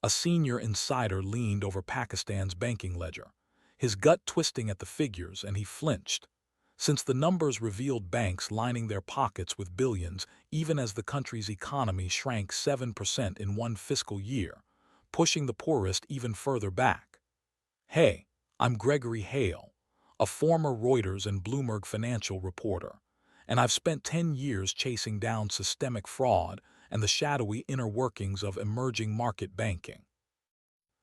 A senior insider leaned over Pakistan's banking ledger, his gut twisting at the figures, and he flinched. Since the numbers revealed banks lining their pockets with billions, even as the country's economy shrank 7% in one fiscal year, pushing the poorest even further back. Hey, I'm Gregory Hale, a former Reuters and Bloomberg financial reporter, and I've spent 10 years chasing down systemic fraud and the shadowy inner workings of emerging market banking.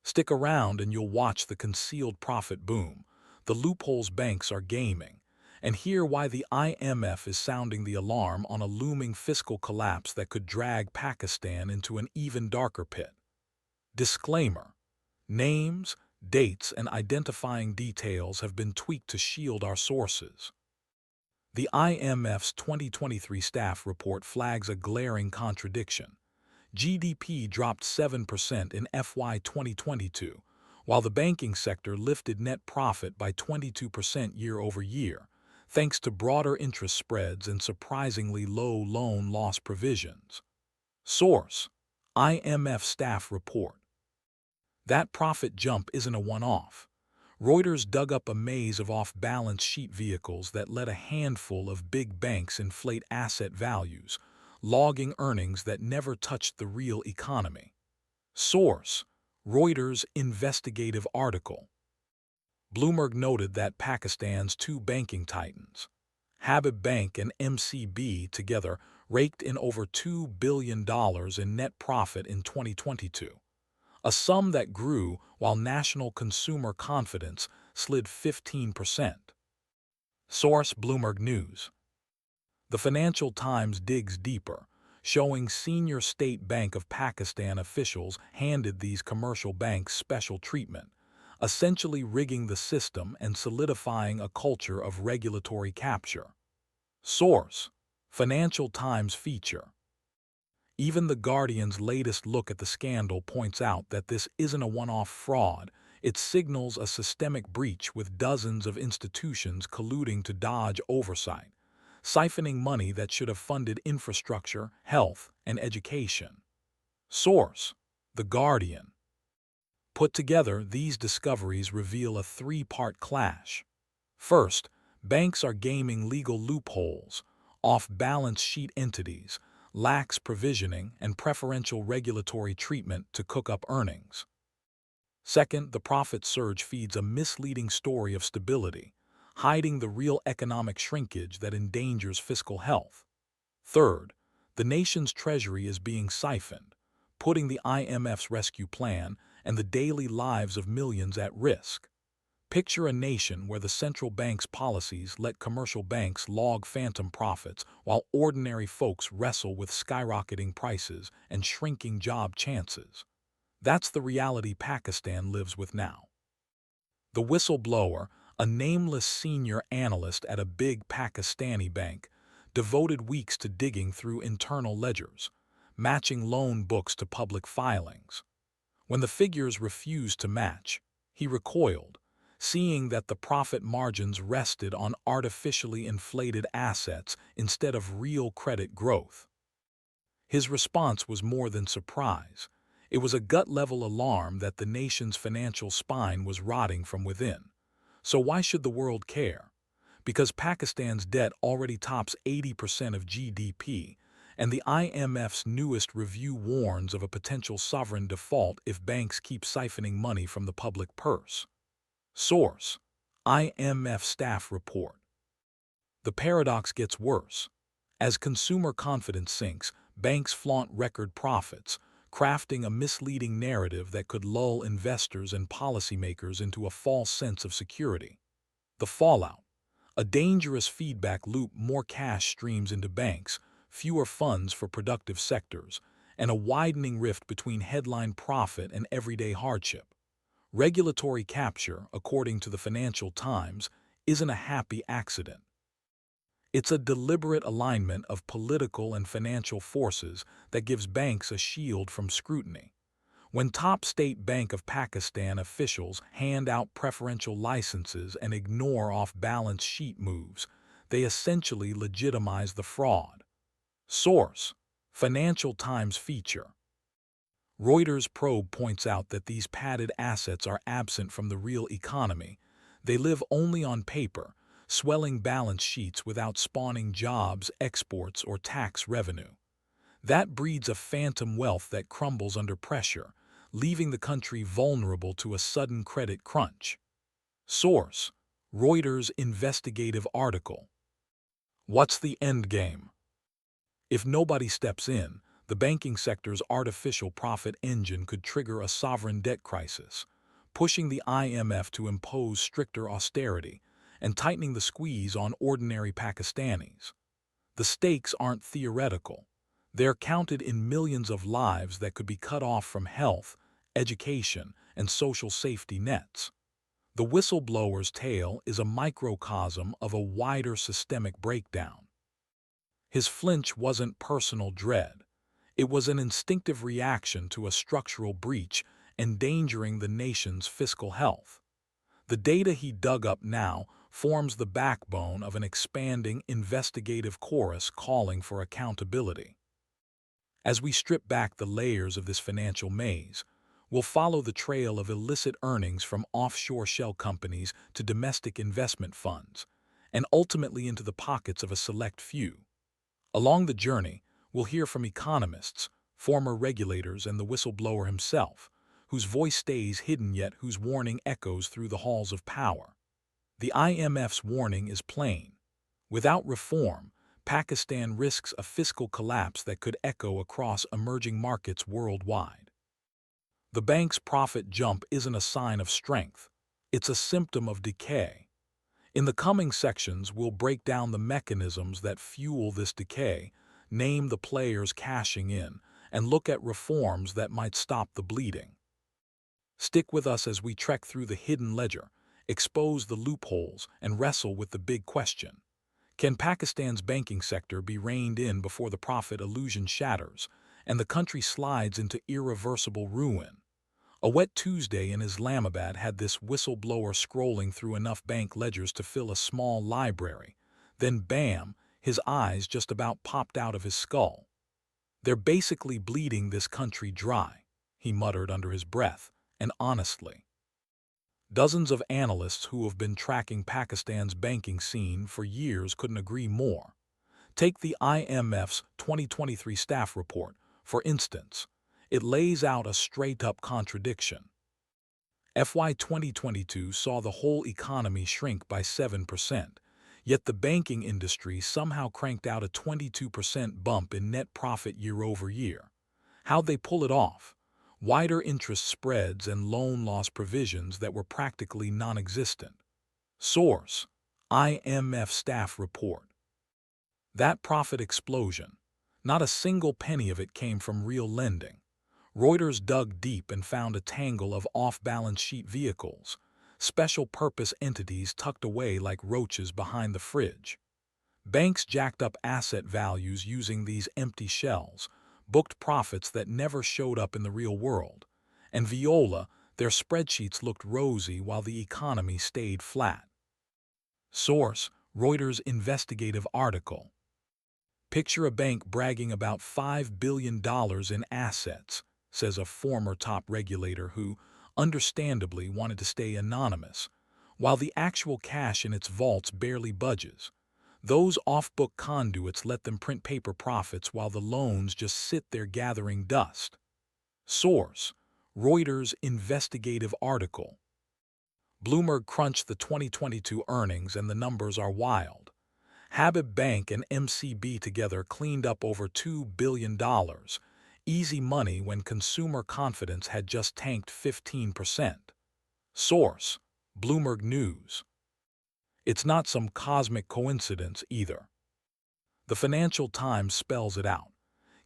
Stick around and you'll watch the concealed profit boom, the loopholes banks are gaming, and hear why the IMF is sounding the alarm on a looming fiscal collapse that could drag Pakistan into an even darker pit. Disclaimer: names, dates, and identifying details have been tweaked to shield our sources. The IMF's 2023 staff report flags a glaring contradiction. GDP dropped 7% in FY 2022, while the banking sector lifted net profit by 22% year over year, thanks to broader interest spreads and surprisingly low loan loss provisions. Source: IMF staff report. That profit jump isn't a one-off. Reuters dug up a maze of off-balance sheet vehicles that let a handful of big banks inflate asset values, logging earnings that never touched the real economy. Source: Reuters investigative article. Bloomberg noted that Pakistan's two banking titans, Habib Bank and MCB, together raked in over $2 billion in net profit in 2022, a sum that grew while national consumer confidence slid 15%. Source: Bloomberg News. The Financial Times digs deeper, showing senior State Bank of Pakistan officials handed these commercial banks special treatment, essentially rigging the system and solidifying a culture of regulatory capture. Source: Financial Times feature. Even The Guardian's latest look at the scandal points out that this isn't a one-off fraud. It signals a systemic breach with dozens of institutions colluding to dodge oversight, siphoning money that should have funded infrastructure, health, and education. Source: The Guardian. Put together, these discoveries reveal a three-part clash. First, banks are gaming legal loopholes, off-balance sheet entities, lax provisioning, and preferential regulatory treatment to cook up earnings. Second, the profit surge feeds a misleading story of stability, hiding the real economic shrinkage that endangers fiscal health. Third, the nation's treasury is being siphoned, putting the IMF's rescue plan and the daily lives of millions at risk. Picture a nation where the central bank's policies let commercial banks log phantom profits while ordinary folks wrestle with skyrocketing prices and shrinking job chances. That's the reality Pakistan lives with now. The whistleblower, a nameless senior analyst at a big Pakistani bank, devoted weeks to digging through internal ledgers, matching loan books to public filings. When the figures refused to match, he recoiled, seeing that the profit margins rested on artificially inflated assets instead of real credit growth. His response was more than surprise. It was a gut-level alarm that the nation's financial spine was rotting from within. So why should the world care? Because Pakistan's debt already tops 80% of GDP, and the IMF's newest review warns of a potential sovereign default if banks keep siphoning money from the public purse. Source: IMF staff report. The paradox gets worse. As consumer confidence sinks, banks flaunt record profits, crafting a misleading narrative that could lull investors and policymakers into a false sense of security. The fallout: a dangerous feedback loop, more cash streams into banks, fewer funds for productive sectors, and a widening rift between headline profit and everyday hardship. Regulatory capture, according to the Financial Times, isn't a happy accident. It's a deliberate alignment of political and financial forces that gives banks a shield from scrutiny. When top State Bank of Pakistan officials hand out preferential licenses and ignore off-balance sheet moves, they essentially legitimize the fraud. Source: Financial Times feature. Reuters probe points out that these padded assets are absent from the real economy. They live only on paper, swelling balance sheets without spawning jobs, exports, or tax revenue. That breeds a phantom wealth that crumbles under pressure, leaving the country vulnerable to a sudden credit crunch. Source: Reuters investigative article. What's the end game? If nobody steps in, the banking sector's artificial profit engine could trigger a sovereign debt crisis, pushing the IMF to impose stricter austerity and tightening the squeeze on ordinary Pakistanis. The stakes aren't theoretical. They're counted in millions of lives that could be cut off from health, education, and social safety nets. The whistleblower's tale is a microcosm of a wider systemic breakdown. His flinch wasn't personal dread. It was an instinctive reaction to a structural breach endangering the nation's fiscal health. The data he dug up now forms the backbone of an expanding investigative chorus calling for accountability. As we strip back the layers of this financial maze, we'll follow the trail of illicit earnings from offshore shell companies to domestic investment funds, and ultimately into the pockets of a select few. Along the journey, we'll hear from economists, former regulators, and the whistleblower himself, whose voice stays hidden yet whose warning echoes through the halls of power. The IMF's warning is plain. Without reform, Pakistan risks a fiscal collapse that could echo across emerging markets worldwide. The bank's profit jump isn't a sign of strength. It's a symptom of decay. In the coming sections, we'll break down the mechanisms that fuel this decay, name the players cashing in, and look at reforms that might stop the bleeding. Stick with us as we trek through the hidden ledger, expose the loopholes, and wrestle with the big question. Can Pakistan's banking sector be reined in before the profit illusion shatters and the country slides into irreversible ruin? A wet Tuesday in Islamabad had this whistleblower scrolling through enough bank ledgers to fill a small library. Then bam, his eyes just about popped out of his skull. "They're basically bleeding this country dry," he muttered under his breath, and honestly. Dozens of analysts who have been tracking Pakistan's banking scene for years couldn't agree more. Take the IMF's 2023 staff report, for instance. It lays out a straight-up contradiction. FY 2022 saw the whole economy shrink by 7%, yet the banking industry somehow cranked out a 22% bump in net profit year over year. How'd they pull it off? Wider interest spreads and loan loss provisions that were practically non-existent. Source: IMF staff report. That profit explosion, not a single penny of it came from real lending. Reuters dug deep and found a tangle of off-balance sheet vehicles, special-purpose entities tucked away like roaches behind the fridge. Banks jacked up asset values using these empty shells, booked profits that never showed up in the real world, and viola, their spreadsheets looked rosy while the economy stayed flat. Source: Reuters investigative article. Picture a bank bragging about $5 billion in assets, says a former top regulator who, understandably, wanted to stay anonymous, while the actual cash in its vaults barely budges. Those off-book conduits let them print paper profits while the loans just sit there gathering dust. Source: Reuters investigative article. Bloomberg crunched the 2022 earnings and the numbers are wild. Habib Bank and MCB together cleaned up over $2 billion. Easy money when consumer confidence had just tanked 15%. Source: Bloomberg News. It's not some cosmic coincidence either. The Financial Times spells it out.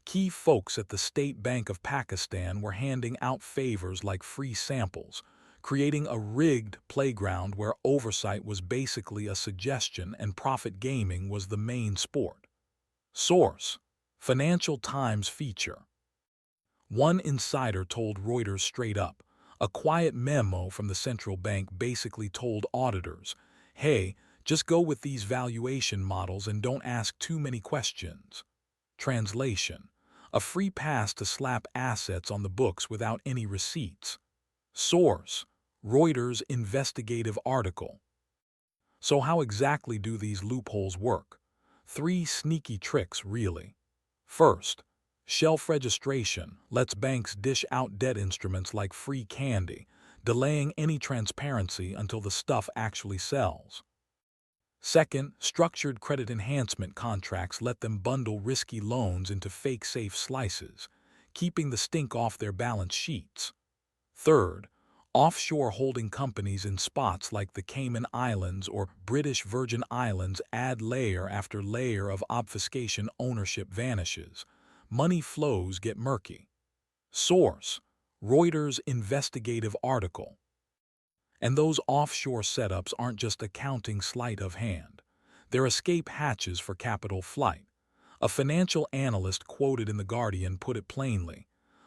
Key folks at the State Bank of Pakistan were handing out favors like free samples, creating a rigged playground where oversight was basically a suggestion and profit gaming was the main sport. Source: Financial Times feature. One insider told Reuters straight up, a quiet memo from the central bank basically told auditors, "Hey, just go with these valuation models and don't ask too many questions." Translation: a free pass to slap assets on the books without any receipts. Source: Reuters investigative article. So how exactly do these loopholes work? Three sneaky tricks, really. First, shelf registration lets banks dish out debt instruments like free candy, delaying any transparency until the stuff actually sells. Second, structured credit enhancement contracts let them bundle risky loans into fake safe slices, keeping the stink off their balance sheets. Third, offshore holding companies in spots like the Cayman Islands or British Virgin Islands add layer after layer of obfuscation. Ownership vanishes. Money flows get murky. Source: Reuters investigative article. And those offshore setups aren't just accounting sleight of hand. They're escape hatches for capital flight. A financial analyst quoted in The Guardian put it plainly: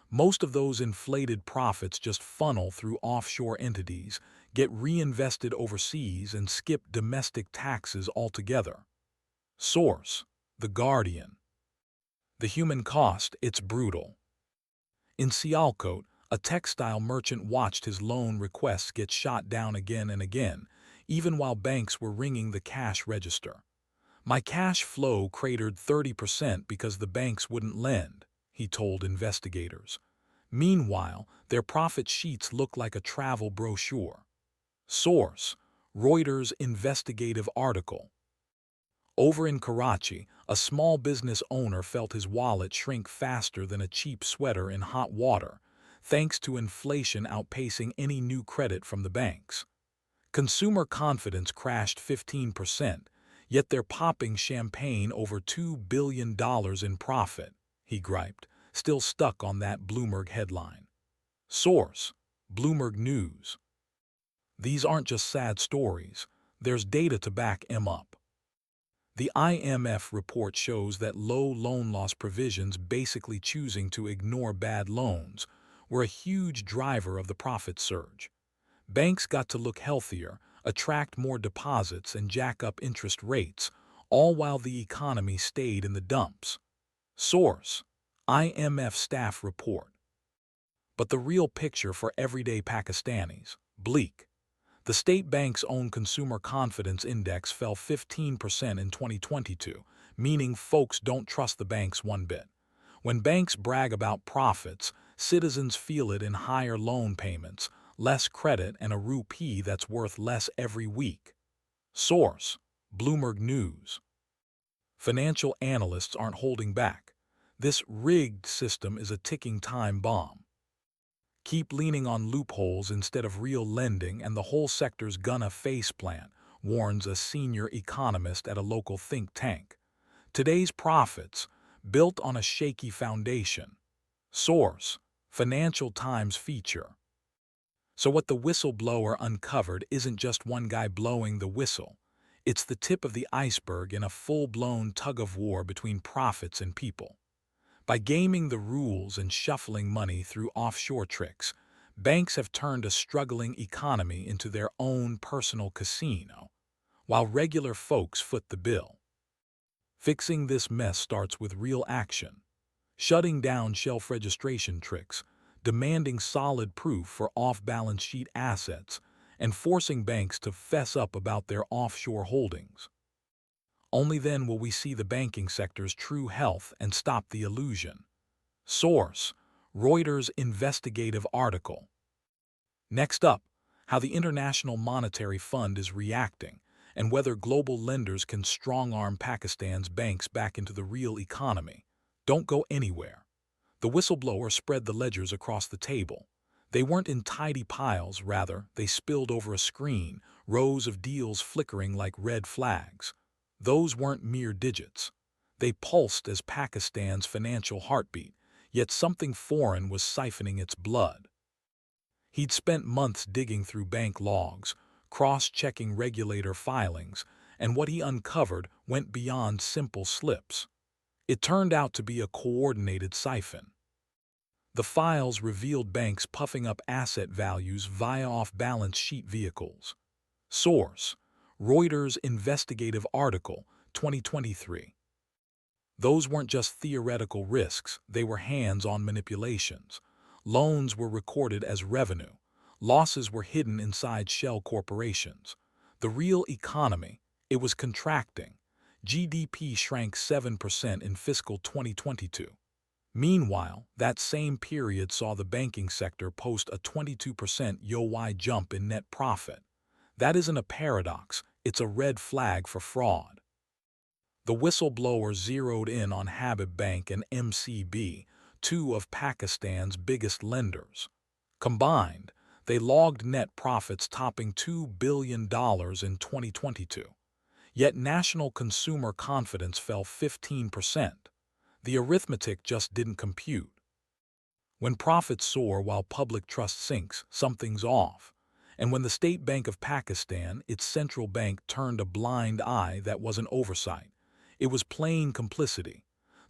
most of those inflated profits just funnel through offshore entities, get reinvested overseas, and skip domestic taxes altogether. Source: The Guardian. The human cost, it's brutal. In Sialkot, a textile merchant watched his loan requests get shot down again and again, even while banks were ringing the cash register. "My cash flow cratered 30% because the banks wouldn't lend," he told investigators. Meanwhile, their profit sheets look like a travel brochure. Source: Reuters investigative article. Over in Karachi, a small business owner felt his wallet shrink faster than a cheap sweater in hot water, thanks to inflation outpacing any new credit from the banks. Consumer confidence crashed 15%, yet they're popping champagne over $2 billion in profit, he griped, still stuck on that Bloomberg headline. Source: Bloomberg News. These aren't just sad stories, there's data to back them up. The IMF report shows that low loan loss provisions, basically choosing to ignore bad loans, were a huge driver of the profit surge. Banks got to look healthier, attract more deposits, and jack up interest rates, all while the economy stayed in the dumps. Source: IMF staff report. But the real picture for everyday Pakistanis: bleak. The state bank's own consumer confidence index fell 15% in 2022, meaning folks don't trust the banks one bit. When banks brag about profits, citizens feel it in higher loan payments, less credit, and a rupee that's worth less every week. Source: Bloomberg News. Financial analysts aren't holding back. This rigged system is a ticking time bomb. Keep leaning on loopholes instead of real lending and the whole sector's gonna faceplant, warns a senior economist at a local think tank. Today's profits, built on a shaky foundation. Source: Financial Times feature. So what the whistleblower uncovered isn't just one guy blowing the whistle. It's the tip of the iceberg in a full-blown tug-of-war between profits and people. By gaming the rules and shuffling money through offshore tricks, banks have turned a struggling economy into their own personal casino, while regular folks foot the bill. Fixing this mess starts with real action: shutting down shelf registration tricks, demanding solid proof for off-balance sheet assets, and forcing banks to fess up about their offshore holdings. Only then will we see the banking sector's true health and stop the illusion. Source: Reuters investigative article. Next up, how the International Monetary Fund is reacting and whether global lenders can strong-arm Pakistan's banks back into the real economy. Don't go anywhere. The whistleblower spread the ledgers across the table. They weren't in tidy piles, rather, they spilled over a screen, rows of deals flickering like red flags. Those weren't mere digits. They pulsed as Pakistan's financial heartbeat, yet something foreign was siphoning its blood. He'd spent months digging through bank logs, cross-checking regulator filings, and what he uncovered went beyond simple slips. It turned out to be a coordinated siphon. The files revealed banks puffing up asset values via off-balance sheet vehicles. Source: Reuters investigative article, 2023. Those weren't just theoretical risks, they were hands-on manipulations. Loans were recorded as revenue. Losses were hidden inside shell corporations. The real economy, it was contracting. GDP shrank 7% in fiscal 2022. Meanwhile, that same period saw the banking sector post a 22% YoY jump in net profit. That isn't a paradox, it's a red flag for fraud. The whistleblower zeroed in on Habib Bank and MCB, two of Pakistan's biggest lenders. Combined, they logged net profits topping $2 billion in 2022. Yet national consumer confidence fell 15%. The arithmetic just didn't compute. When profits soar while public trust sinks, something's off. And when the State Bank of Pakistan, its central bank, turned a blind eye, that wasn't oversight. It was plain complicity.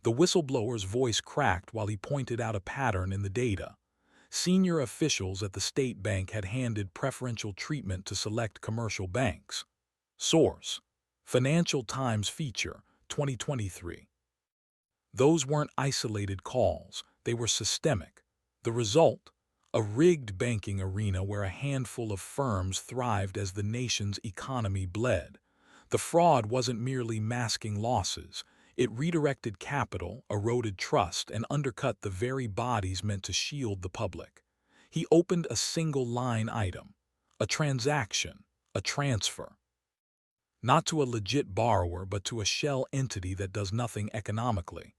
The whistleblower's voice cracked while he pointed out a pattern in the data. Senior officials at the state bank had handed preferential treatment to select commercial banks. Source: Financial Times feature, 2023. Those weren't isolated calls, they were systemic. The result? A rigged banking arena where a handful of firms thrived as the nation's economy bled. The fraud wasn't merely masking losses, it redirected capital, eroded trust, and undercut the very bodies meant to shield the public. He opened a single line item, a transaction, a transfer. Not to a legit borrower, but to a shell entity that does nothing economically.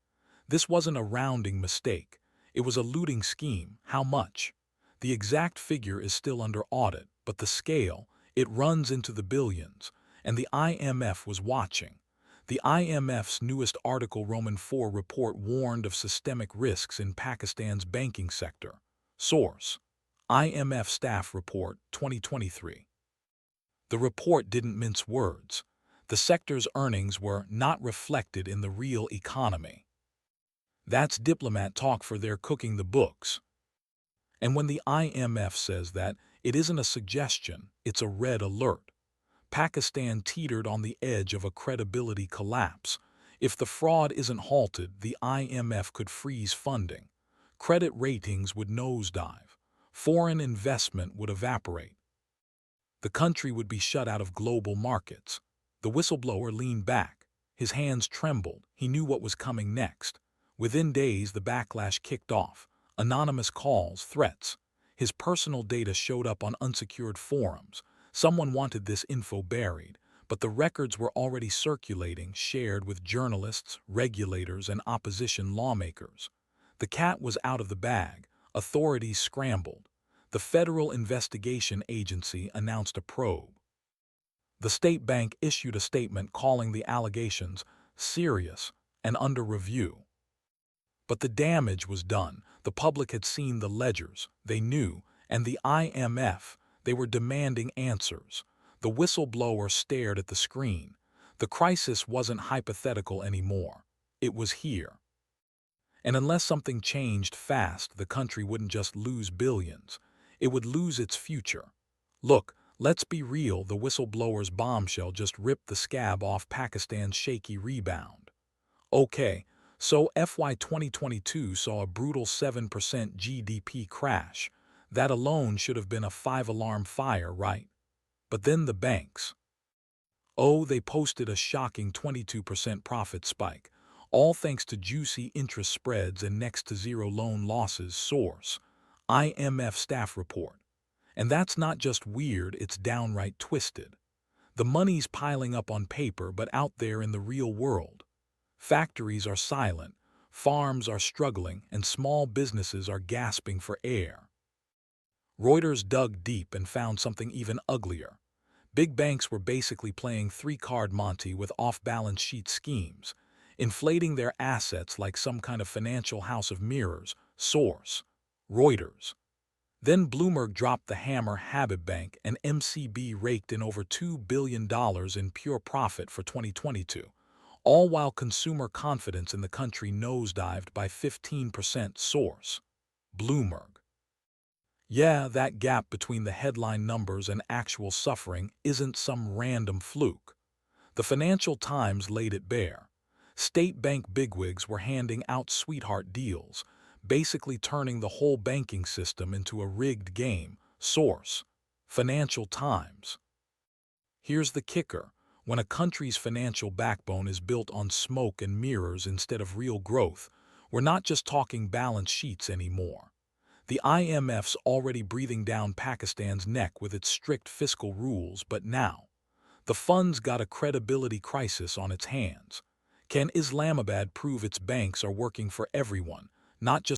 This wasn't a rounding mistake. It was a looting scheme. How much? The exact figure is still under audit, but the scale, it runs into the billions. And the IMF was watching. The IMF's newest Article Roman IV report warned of systemic risks in Pakistan's banking sector. Source: IMF Staff Report, 2023. The report didn't mince words. The sector's earnings were not reflected in the real economy. That's diplomat talk for their cooking the books. And when the IMF says that, it isn't a suggestion, it's a red alert. Pakistan teetered on the edge of a credibility collapse. If the fraud isn't halted, the IMF could freeze funding. Credit ratings would nosedive. Foreign investment would evaporate. The country would be shut out of global markets. The whistleblower leaned back. His hands trembled. He knew what was coming next. Within days, the backlash kicked off. Anonymous calls, threats. His personal data showed up on unsecured forums. Someone wanted this info buried, but the records were already circulating, shared with journalists, regulators, and opposition lawmakers. The cat was out of the bag. Authorities scrambled. The Federal Investigation Agency announced a probe. The state bank issued a statement calling the allegations serious and under review. But the damage was done. The public had seen the ledgers. They knew, and the IMF, they were demanding answers. The whistleblower stared at the screen. The crisis wasn't hypothetical anymore. It was here. And unless something changed fast, the country wouldn't just lose billions. It would lose its future. Look, let's be real, the whistleblower's bombshell just ripped the scab off Pakistan's shaky rebound. Okay, so FY 2022 saw a brutal 7% GDP crash. That alone should have been a 5-alarm fire, right? But then the banks. Oh, they posted a shocking 22% profit spike, all thanks to juicy interest spreads and next to zero loan losses. Source: IMF Staff Report. And that's not just weird, it's downright twisted. The money's piling up on paper, but out there in the real world, factories are silent, farms are struggling, and small businesses are gasping for air. Reuters dug deep and found something even uglier. Big banks were basically playing three-card Monte with off-balance sheet schemes, inflating their assets like some kind of financial house of mirrors. Source: Reuters. Then Bloomberg dropped the hammer. Habib Bank and MCB raked in over $2 billion in pure profit for 2022, all while consumer confidence in the country nosedived by 15%. Source: Bloomberg. Yeah, that gap between the headline numbers and actual suffering isn't some random fluke. The Financial Times laid it bare. State bank bigwigs were handing out sweetheart deals, basically turning the whole banking system into a rigged game. Source: Financial Times. Here's the kicker. When a country's financial backbone is built on smoke and mirrors instead of real growth, we're not just talking balance sheets anymore. The IMF's already breathing down Pakistan's neck with its strict fiscal rules, but now, the fund's got a credibility crisis on its hands. Can Islamabad prove its banks are working for everyone, not just